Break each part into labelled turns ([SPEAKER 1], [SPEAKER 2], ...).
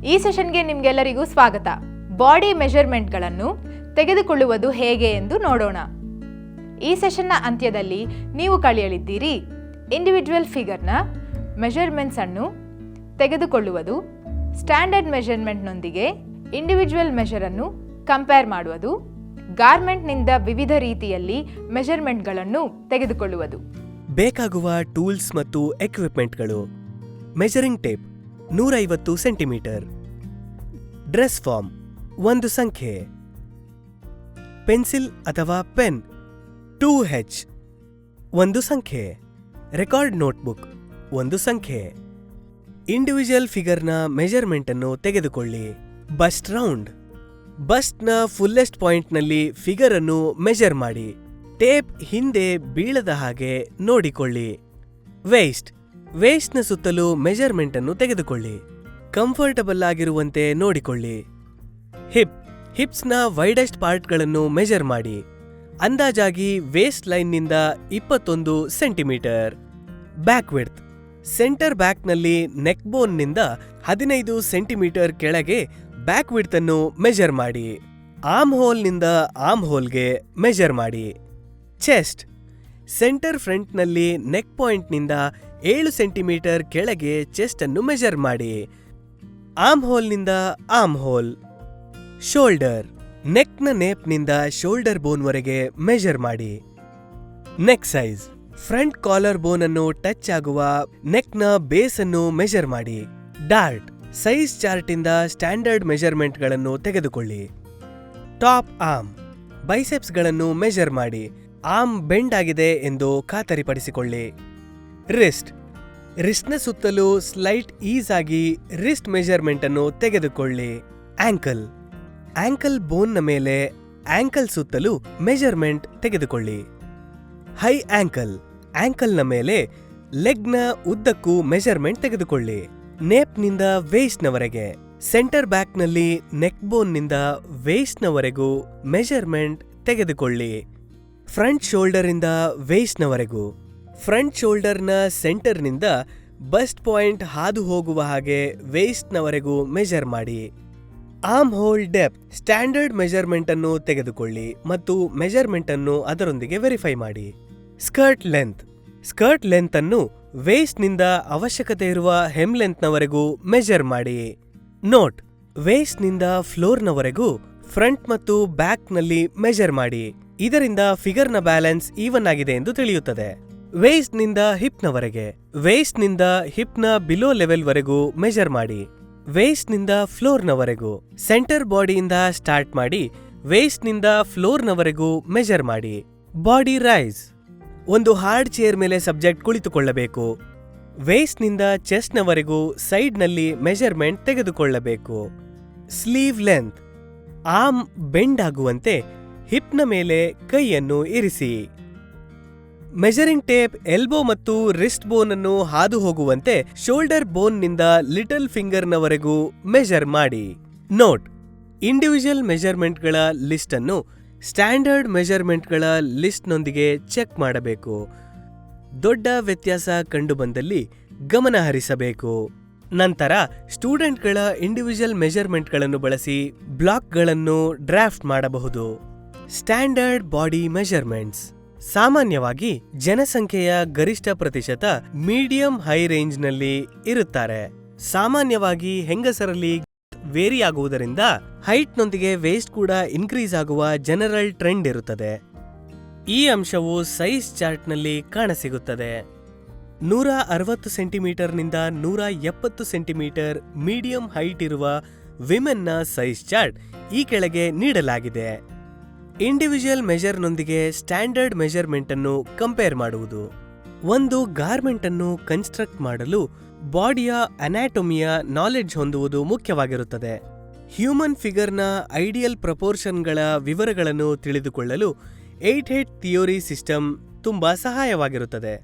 [SPEAKER 1] ಈ ಸೆಷನ್ಗೆ ನಿಮ್ಗೆಲ್ಲರಿಗೂ ಸ್ವಾಗತ. ಬಾಡಿ ಮೆಜರ್ಮೆಂಟ್ಗಳನ್ನು ತೆಗೆದುಕೊಳ್ಳುವುದು ಹೇಗೆ ಎಂದು ನೋಡೋಣ. ಈ ಸೆಷನ್ನ ಅಂತ್ಯದಲ್ಲಿ ನೀವು ಕಲಿಯಲಿದ್ದೀರಿ ಇಂಡಿವಿಜುವಲ್ ಫಿಗರ್ನ ಮೆಜರ್ಮೆಂಟ್ಸ್ ಅನ್ನು ತೆಗೆದುಕೊಳ್ಳುವುದು, ಸ್ಟ್ಯಾಂಡರ್ಡ್ ಮೆಜರ್ಮೆಂಟ್ನೊಂದಿಗೆ ಇಂಡಿವಿಜುವಲ್ ಮೆಜರ್ ಅನ್ನು ಕಂಪೇರ್ ಮಾಡುವುದು, ಗಾರ್ಮೆಂಟ್ನಿಂದ ವಿವಿಧ ರೀತಿಯಲ್ಲಿ ಮೆಜರ್ಮೆಂಟ್ಗಳನ್ನು ತೆಗೆದುಕೊಳ್ಳುವುದು.
[SPEAKER 2] ಬೇಕಾಗುವ ಟೂಲ್ಸ್ ಮತ್ತು ಎಕ್ವಿಪ್ಮೆಂಟ್ಗಳು: measuring tape 150 centimetre, dress form 1 ಸಂಖ್ಯೆ, ಪೆನ್ಸಿಲ್ ಅಥವಾ ಪೆನ್ 2H 1 ಸಂಖ್ಯೆ, ರೆಕಾರ್ಡ್ ನೋಟ್ಬುಕ್ 1 ಸಂಖ್ಯೆ. ಇಂಡಿವಿಜುವಲ್ ಫಿಗರ್ನ ಮೆಜರ್ಮೆಂಟ್ ಅನ್ನು ತೆಗೆದುಕೊಳ್ಳಿ. ಬಸ್ಟ್ ರೌಂಡ್: ಬಸ್ಟ್ನ ಫುಲ್ಲೆಸ್ಟ್ ಪಾಯಿಂಟ್ನಲ್ಲಿ ಫಿಗರ್ ಅನ್ನು ಮೆಜರ್ ಮಾಡಿ. ಟೇಪ್ ಹಿಂದೆ ಬೀಳದ ಹಾಗೆ ನೋಡಿಕೊಳ್ಳಿ. ವೇಸ್ಟ್ನ ಸುತ್ತಲೂ ಮೆಜರ್ಮೆಂಟ್ ಅನ್ನು ತೆಗೆದುಕೊಳ್ಳಿ. ಕಂಫರ್ಟಬಲ್ ಆಗಿರುವಂತೆ ನೋಡಿಕೊಳ್ಳಿ. ಹಿಪ್ಸ್ನ ವೈಡೆಸ್ಟ್ ಪಾರ್ಟ್ಗಳನ್ನು ಮೆಜರ್ ಮಾಡಿ. ಅಂದಾಜಾಗಿ ವೇಸ್ಟ್ ಲೈನ್ನಿಂದ 21 ಸೆಂಟಿಮೀಟರ್. ಬ್ಯಾಕ್ ವಿಡ್ತ್: ಸೆಂಟರ್ ಬ್ಯಾಕ್ನಲ್ಲಿ ನೆಕ್ ಬೋನ್ನಿಂದ 15 ಸೆಂಟಿಮೀಟರ್ ಕೆಳಗೆ ಬ್ಯಾಕ್ ವಿಡ್ತ್ ಅನ್ನು ಮೆಜರ್ ಮಾಡಿ. ಆರ್ಮ್ ಹೋಲ್ನಿಂದ ಆರ್ಮ್ ಹೋಲ್ಗೆ ಮೆಜರ್ ಮಾಡಿ. ಚೆಸ್ಟ್: ಸೆಂಟರ್ ಫ್ರಂಟ್ನಲ್ಲಿ ನೆಕ್ ಪಾಯಿಂಟ್ನಿಂದ 7 ಸೆಂಟಿಮೀಟರ್ ಕೆಳಗೆ ಚೆಸ್ಟ್ ಅನ್ನು ಮೆಜರ್ ಮಾಡಿ. ಆರ್ಮ್ ಹೋಲ್ನಿಂದ ಆರ್ಮ್ ಹೋಲ್. ಶೋಲ್ಡರ್: ನೆಕ್ನ ನೇಪ್ನಿಂದ ಶೋಲ್ಡರ್ ಬೋನ್ವರೆಗೆ ಮೆಜರ್ ಮಾಡಿ. Neck size: front collar bone ಅನ್ನು ಟಚ್ ಆಗುವ ನೆಕ್ನ ಬೇಸ್ ಅನ್ನು ಮೆಜರ್ ಮಾಡಿ. ಡಾರ್ಟ್: ಸೈಜ್ ಚಾರ್ಟಿಂದ ಸ್ಟ್ಯಾಂಡರ್ಡ್ ಮೆಜರ್ಮೆಂಟ್ಗಳನ್ನು ತೆಗೆದುಕೊಳ್ಳಿ. ಟಾಪ್ ಆರ್ಮ್: ಬೈಸೆಪ್ಸ್ಗಳನ್ನು ಮೆಜರ್ ಮಾಡಿ. ಆರ್ಮ್ ಬೆಂಡ್ ಆಗಿದೆ ಎಂದು ಖಾತರಿಪಡಿಸಿಕೊಳ್ಳಿ. ರಿಸ್ಟ್ನ ಸುತ್ತಲೂ ಸ್ಲೈಟ್ ಈಸ್ ಆಗಿ ರಿಸ್ಟ್ ಮೆಜರ್ಮೆಂಟ್ ಅನ್ನು ತೆಗೆದುಕೊಳ್ಳಿ. ಆಂಕಲ್ ಬೋನ್ನ ಮೇಲೆ ಆಂಕಲ್ ಸುತ್ತಲೂ ಮೆಜರ್ಮೆಂಟ್ ತೆಗೆದುಕೊಳ್ಳಿ. ಹೈ ಆಂಕಲ್ನ ಮೇಲೆ ಲೆಗ್ನ ಉದ್ದಕ್ಕೂ ಮೆಜರ್ಮೆಂಟ್ ತೆಗೆದುಕೊಳ್ಳಿ. ನೇಪ್ನಿಂದ ವೇಸ್ಟ್ನವರೆಗೆ. ಸೆಂಟರ್ ಬ್ಯಾಕ್ನಲ್ಲಿ ನೆಕ್ ಬೋನ್ನಿಂದ ವೇಸ್ಟ್ನವರೆಗೂ ಮೆಜರ್ಮೆಂಟ್ ತೆಗೆದುಕೊಳ್ಳಿ. ಫ್ರಂಟ್ ಶೋಲ್ಡರಿಂದ ವೇಸ್ಟ್ನವರೆಗೂ. ಫ್ರಂಟ್ ಶೋಲ್ಡರ್ನ ಸೆಂಟರ್ನಿಂದ ಬಸ್ಟ್ ಪಾಯಿಂಟ್ ಹಾದು ಹೋಗುವ ಹಾಗೆ ವೇಸ್ಟ್ನವರೆಗೂ ಮೆಜರ್ ಮಾಡಿ. Arm hole depth: standard measurement ಅನ್ನು ತೆಗೆದುಕೊಳ್ಳಿ ಮತ್ತು ಮೆಜರ್ಮೆಂಟ್ ಅನ್ನು ಅದರೊಂದಿಗೆ ವೆರಿಫೈ ಮಾಡಿ. ಸ್ಕರ್ಟ್ ಲೆಂತ್ ಅನ್ನು ವೇಸ್ಟ್ನಿಂದ ಅವಶ್ಯಕತೆ ಇರುವ ಹೆಮ್ ಲೆಂತ್ನವರೆಗೂ ಮೆಜರ್ ಮಾಡಿ. ನೋಟ್: ವೇಸ್ಟ್ನಿಂದ ಫ್ಲೋರ್ನವರೆಗೂ ಫ್ರಂಟ್ ಮತ್ತು ಬ್ಯಾಕ್ನಲ್ಲಿ ಮೆಜರ್ ಮಾಡಿ. ಇದರಿಂದ ಫಿಗರ್ನ ಬ್ಯಾಲೆನ್ಸ್ ಈವನ್ ಆಗಿದೆ ಎಂದು ತಿಳಿಯುತ್ತದೆ. ವೇಸ್ಟ್ನಿಂದ ಹಿಪ್ನ ಬಿಲೋ ಲೆವೆಲ್ವರೆಗೂ ಮೆಜರ್ ಮಾಡಿ. ವೇಸ್ಟ್ನಿಂದ ಫ್ಲೋರ್ನವರೆಗೂ. ಸೆಂಟರ್ ಬಾಡಿಯಿಂದ ಸ್ಟಾರ್ಟ್ ಮಾಡಿ ವೇಸ್ಟ್ನಿಂದ ಫ್ಲೋರ್ನವರೆಗೂ ಮೆಜರ್ ಮಾಡಿ. ಬಾಡಿ ರೈಸ್: ಒಂದು ಹಾರ್ಡ್ ಚೇರ್ ಮೇಲೆ ಸಬ್ಜೆಕ್ಟ್ ಕುಳಿತುಕೊಳ್ಳಬೇಕು. ವೇಸ್ಟ್ನಿಂದ ಚೆಸ್ಟ್ನವರೆಗೂ ಸೈಡ್ನಲ್ಲಿ ಮೆಜರ್ಮೆಂಟ್ ತೆಗೆದುಕೊಳ್ಳಬೇಕು. ಸ್ಲೀವ್ ಲೆಂತ್: ಆರ್ಮ್ ಬೆಂಡ್ ಆಗುವಂತೆ ಹಿಪ್ನ ಮೇಲೆ ಕೈಯನ್ನು ಇರಿಸಿ. ಮೆಜರಿಂಗ್ ಟೇಪ್ ಎಲ್ಬೋ ಮತ್ತು ರಿಸ್ಟ್ ಬೋನ್ ಅನ್ನು ಹಾದು ಹೋಗುವಂತೆ ಶೋಲ್ಡರ್ ಬೋನ್ನಿಂದ ಲಿಟಲ್ ಫಿಂಗರ್ನವರೆಗೂ ಮೆಜರ್ ಮಾಡಿ. ನೋಟ್: ಇಂಡಿವಿಜುವಲ್ ಮೆಜರ್ಮೆಂಟ್ಗಳ ಲಿಸ್ಟ್ ಅನ್ನು ಸ್ಟ್ಯಾಂಡರ್ಡ್ ಮೆಜರ್ಮೆಂಟ್ಗಳ ಲಿಸ್ಟ್ನೊಂದಿಗೆ ಚೆಕ್ ಮಾಡಬೇಕು. ದೊಡ್ಡ ವ್ಯತ್ಯಾಸ ಕಂಡುಬಂದಲ್ಲಿ ಗಮನ ಹರಿಸಬೇಕು. ನಂತರ ಸ್ಟೂಡೆಂಟ್ಗಳ ಇಂಡಿವಿಜುವಲ್ ಮೆಜರ್ಮೆಂಟ್ಗಳನ್ನು ಬಳಸಿ ಬ್ಲಾಕ್ಗಳನ್ನು ಡ್ರಾಫ್ಟ್ ಮಾಡಬಹುದು. ಸ್ಟ್ಯಾಂಡರ್ಡ್ ಬಾಡಿ ಮೆಜರ್ಮೆಂಟ್ಸ್: ಸಾಮಾನ್ಯವಾಗಿ ಜನಸಂಖ್ಯೆಯ ಗರಿಷ್ಠ ಪ್ರತಿಶತ ಮೀಡಿಯಂ ಹೈ ರೇಂಜ್ನಲ್ಲಿ ಇರುತ್ತಾರೆ. ಸಾಮಾನ್ಯವಾಗಿ ಹೆಂಗಸರಲ್ಲಿ ವೇರಿ ಆಗುವುದರಿಂದ ಹೈಟ್ನೊಂದಿಗೆ ವೇಸ್ಟ್ ಕೂಡ ಇನ್ಕ್ರೀಸ್ ಆಗುವ ಜನರಲ್ ಟ್ರೆಂಡ್ ಇರುತ್ತದೆ. ಈ ಅಂಶವು ಸೈಜ್ ಚಾರ್ಟ್ನಲ್ಲಿ ಕಾಣಸಿಗುತ್ತದೆ. 160 ಸೆಂಟಿಮೀಟರ್ನಿಂದ 170 ಸೆಂಟಿಮೀಟರ್ ಮೀಡಿಯಂ ಹೈಟ್ ಇರುವ ವಿಮೆನ್ನ ಸೈಜ್ ಚಾರ್ಟ್ ಈ ಕೆಳಗೆ ನೀಡಲಾಗಿದೆ. ಇಂಡಿವಿಜುವಲ್ ಮೆಜರ್ನೊಂದಿಗೆ ಸ್ಟ್ಯಾಂಡರ್ಡ್ ಮೆಜರ್ಮೆಂಟ್ ಅನ್ನು ಕಂಪೇರ್ ಮಾಡುವುದು. ಒಂದು ಗಾರ್ಮೆಂಟ್ ಅನ್ನು ಕನ್ಸ್ಟ್ರಕ್ಟ್ ಮಾಡಲು ಬಾಡಿಯ ಅನಾಟೊಮಿಯ ನಾಲೆಡ್ಜ್ ಹೊಂದುವುದು ಮುಖ್ಯವಾಗಿರುತ್ತದೆ. ಹ್ಯೂಮನ್ ಫಿಗರ್ನ ಐಡಿಯಲ್ ಪ್ರಪೋರ್ಷನ್ಗಳ ವಿವರಗಳನ್ನು ತಿಳಿದುಕೊಳ್ಳಲು 8 ಹೆಡ್ ಥಿಯೋರಿ ಸಿಸ್ಟಮ್ ತುಂಬಾ ಸಹಾಯವಾಗಿರುತ್ತದೆ.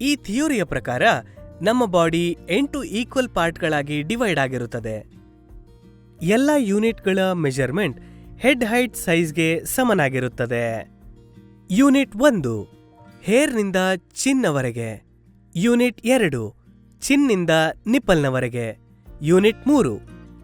[SPEAKER 2] ಈ ಥಿಯೋರಿಯ ಪ್ರಕಾರ ನಮ್ಮ ಬಾಡಿ 8 ಈಕ್ವಲ್ ಪಾರ್ಟ್ಗಳಾಗಿ ಡಿವೈಡ್ ಆಗಿರುತ್ತದೆ. ಎಲ್ಲ ಯೂನಿಟ್ಗಳ ಮೆಜರ್ಮೆಂಟ್ ಹೆಡ್ ಹೈಟ್ ಸೈಜ್ಗೆ ಸಮನಾಗಿರುತ್ತದೆ. ಯೂನಿಟ್ 1 ಹೇರ್ನಿಂದ ಚಿನ್ನವರೆಗೆ. ಯೂನಿಟ್ 2 ಚಿನ್ನಿಂದ ನಿಪ್ಪಲ್ನವರೆಗೆ. ಯೂನಿಟ್ 3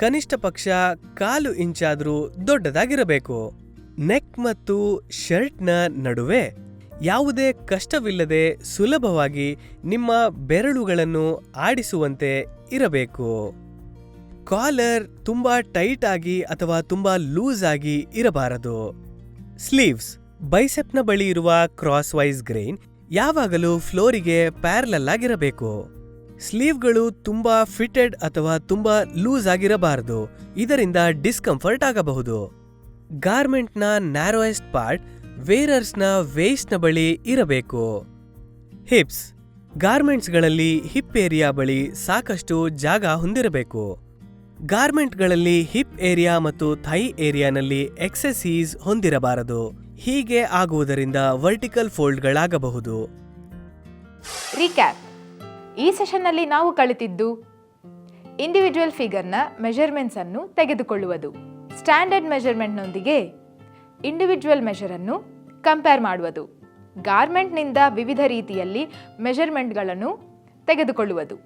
[SPEAKER 2] ಕನಿಷ್ಠ ಪಕ್ಷ 1/4 ಇಂಚಾದ್ರೂ ದೊಡ್ಡದಾಗಿರಬೇಕು. ನೆಕ್ ಮತ್ತು ಶರ್ಟ್ನ ನಡುವೆ ಯಾವುದೇ ಕಷ್ಟವಿಲ್ಲದೆ ಸುಲಭವಾಗಿ ನಿಮ್ಮ ಬೆರಳುಗಳನ್ನು ಆಡಿಸುವಂತೆ ಇರಬೇಕು. ಕಾಲರ್ ತುಂಬಾ ಟೈಟ್ ಆಗಿ ಅಥವಾ ತುಂಬಾ ಲೂಸ್ ಆಗಿ ಇರಬಾರದು. ಸ್ಲೀವ್ಸ್ ಬೈಸೆಪ್ನ ಬಳಿ ಇರುವ ಕ್ರಾಸ್ ವೈಸ್ ಗ್ರೈನ್ ಯಾವಾಗಲೂ ಫ್ಲೋರಿಗೆ ಪ್ಯಾರಲಲ್ ಆಗಿರಬೇಕು. ಸ್ಲೀವ್ಗಳು ತುಂಬಾ ಫಿಟೆಡ್ ಅಥವಾ ತುಂಬಾ ಲೂಸ್ ಆಗಿರಬಾರದು, ಇದರಿಂದ ಡಿಸ್ಕಂಫರ್ಟ್ ಆಗಬಹುದು. ಗಾರ್ಮೆಂಟ್ನ ನ್ಯಾರೋಯೆಸ್ಟ್ ಪಾರ್ಟ್ ವೇರರ್ಸ್ನ ವೇಸ್ಟ್ನ ಬಳಿ ಇರಬೇಕು. ಹಿಪ್ಸ್ ಗಾರ್ಮೆಂಟ್ಸ್ಗಳಲ್ಲಿ ಹಿಪ್ ಏರಿಯಾ ಬಳಿ ಸಾಕಷ್ಟು ಜಾಗ ಹೊಂದಿರಬೇಕು. ಗಾರ್ಮೆಂಟ್ಗಳಲ್ಲಿ ಹಿಪ್ ಏರಿಯಾ ಮತ್ತು ಥೈ ಏರಿಯಾನಲ್ಲಿ ಎಕ್ಸೆಸೀಸ್ ಹೊಂದಿರಬಾರದು. ಹೀಗೆ ಆಗುವುದರಿಂದ ವರ್ಟಿಕಲ್ ಫೋಲ್ಡ್ಗಳಾಗಬಹುದು.
[SPEAKER 1] ರೀಕ್ಯಾಪ್: ಈ ಸೆಷನ್ನಲ್ಲಿ ನಾವು ಕಲಿತಿದ್ದು ಇಂಡಿವಿಜುವಲ್ ಫಿಗರ್ನ ಮೆಜರ್ಮೆಂಟ್ಸ್ ಅನ್ನು ತೆಗೆದುಕೊಳ್ಳುವುದು, ಸ್ಟ್ಯಾಂಡರ್ಡ್ ಮೆಜರ್ಮೆಂಟ್ನೊಂದಿಗೆ ಇಂಡಿವಿಜುವಲ್ ಮೆಜರನ್ನು ಕಂಪೇರ್ ಮಾಡುವುದು, ಗಾರ್ಮೆಂಟ್ನಿಂದ ವಿವಿಧ ರೀತಿಯಲ್ಲಿ ಮೆಜರ್ಮೆಂಟ್ಗಳನ್ನು ತೆಗೆದುಕೊಳ್ಳುವುದು.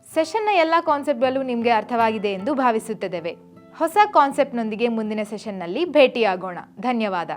[SPEAKER 1] ಸೆಷನ್ನ ಎಲ್ಲ ಕಾನ್ಸೆಪ್ಟ್ಗಳು ನಿಮಗೆ ಅರ್ಥವಾಗಿದೆ ಎಂದು ಭಾವಿಸುತ್ತಿದ್ದೇವೆ. ಹೊಸ ಕಾನ್ಸೆಪ್ಟ್ನೊಂದಿಗೆ ಮುಂದಿನ ಸೆಷನ್ನಲ್ಲಿ ಭೇಟಿಯಾಗೋಣ. ಧನ್ಯವಾದ.